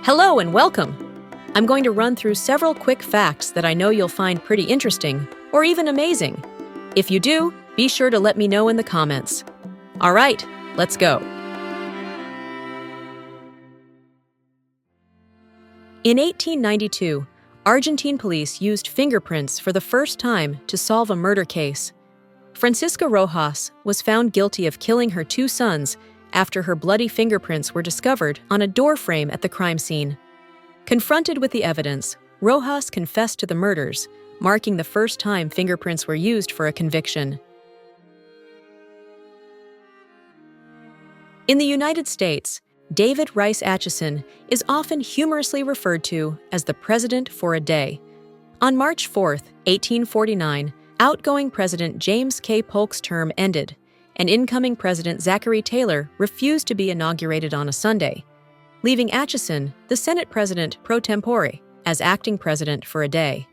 Hello and welcome! I'm going to run through several quick facts that I know you'll find pretty interesting, or even amazing. If you do, be sure to let me know in the comments. All right, let's go. In 1892, Argentine police used fingerprints for the first time to solve a murder case. Francisca Rojas was found guilty of killing her two sons after her bloody fingerprints were discovered on a door frame at the crime scene. Confronted with the evidence, Rojas confessed to the murders, marking the first time fingerprints were used for a conviction. In the United States, David Rice Atchison is often humorously referred to as the president for a day. On March 4, 1849, outgoing President James K. Polk's term ended, and incoming President Zachary Taylor refused to be inaugurated on a Sunday, leaving Atchison, the Senate President pro tempore, as acting president for a day.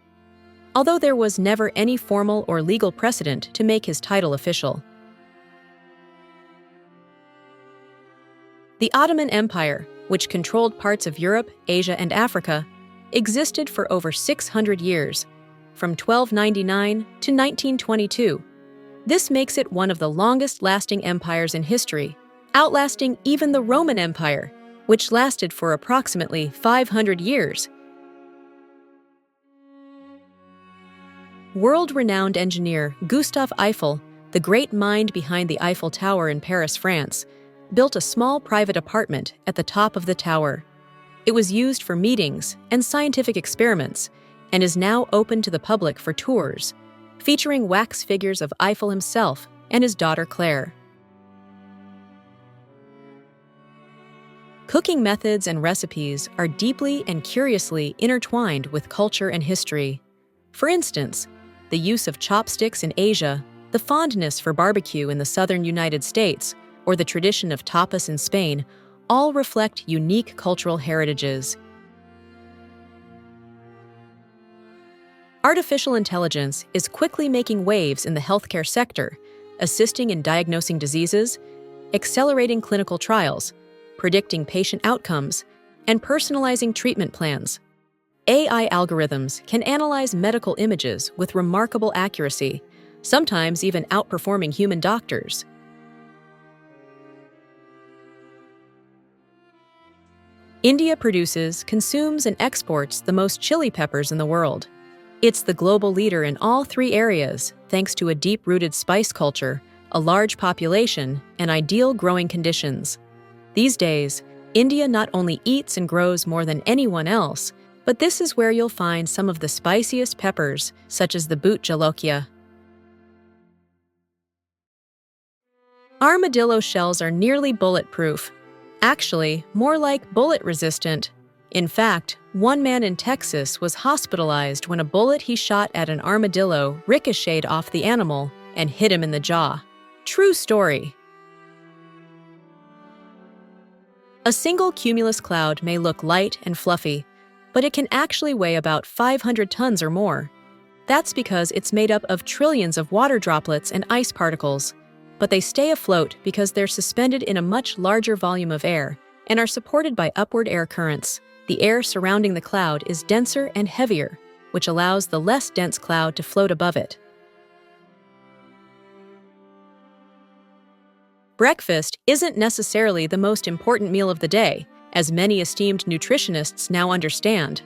Although there was never any formal or legal precedent to make his title official. The Ottoman Empire, which controlled parts of Europe, Asia, and Africa, existed for over 600 years, from 1299 to 1922. This makes it one of the longest-lasting empires in history, outlasting even the Roman Empire, which lasted for approximately 500 years. World-renowned engineer Gustave Eiffel, the great mind behind the Eiffel Tower in Paris, France, built a small private apartment at the top of the tower. It was used for meetings and scientific experiments, and is now open to the public for tours, featuring wax figures of Eiffel himself and his daughter Claire. Cooking methods and recipes are deeply and curiously intertwined with culture and history. For instance, the use of chopsticks in Asia, the fondness for barbecue in the southern United States, or the tradition of tapas in Spain, all reflect unique cultural heritages. Artificial intelligence is quickly making waves in the healthcare sector, assisting in diagnosing diseases, accelerating clinical trials, predicting patient outcomes, and personalizing treatment plans. AI algorithms can analyze medical images with remarkable accuracy, sometimes even outperforming human doctors. India produces, consumes, and exports the most chili peppers in the world. It's the global leader in all three areas thanks to a deep-rooted spice culture, a large population, and ideal growing conditions. These days, India not only eats and grows more than anyone else, but this is where you'll find some of the spiciest peppers, such as the boot jolokia. Armadillo shells are nearly bulletproof. Actually, more like bullet-resistant. In fact, one man in Texas was hospitalized when a bullet he shot at an armadillo ricocheted off the animal and hit him in the jaw. True story. A single cumulus cloud may look light and fluffy, but it can actually weigh about 500 tons or more. That's because it's made up of trillions of water droplets and ice particles, but they stay afloat because they're suspended in a much larger volume of air and are supported by upward air currents. The air surrounding the cloud is denser and heavier, which allows the less dense cloud to float above it. Breakfast isn't necessarily the most important meal of the day, as many esteemed nutritionists now understand.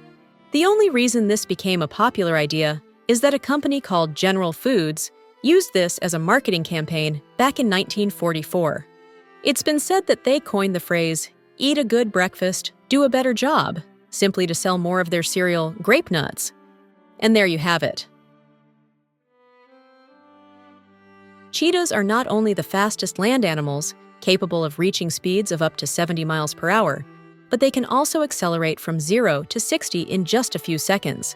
The only reason this became a popular idea is that a company called General Foods used this as a marketing campaign back in 1944. It's been said that they coined the phrase, "Eat a good breakfast, do a better job," simply to sell more of their cereal, Grape Nuts. And there you have it. Cheetahs are not only the fastest land animals, capable of reaching speeds of up to 70 miles per hour, but they can also accelerate from 0 to 60 in just a few seconds.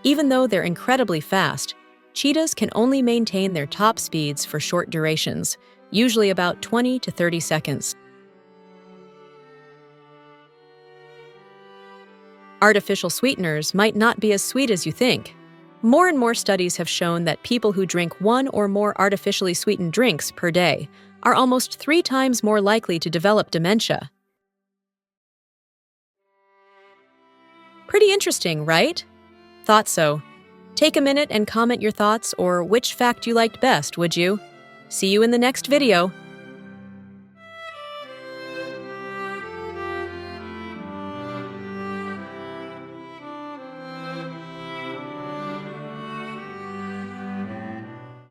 Even though they're incredibly fast, cheetahs can only maintain their top speeds for short durations, usually about 20 to 30 seconds. Artificial sweeteners might not be as sweet as you think. More and more studies have shown that people who drink one or more artificially sweetened drinks per day are almost 3 times more likely to develop dementia. Pretty interesting, right? Thought so. Take a minute and comment your thoughts or which fact you liked best, would you? See you in the next video.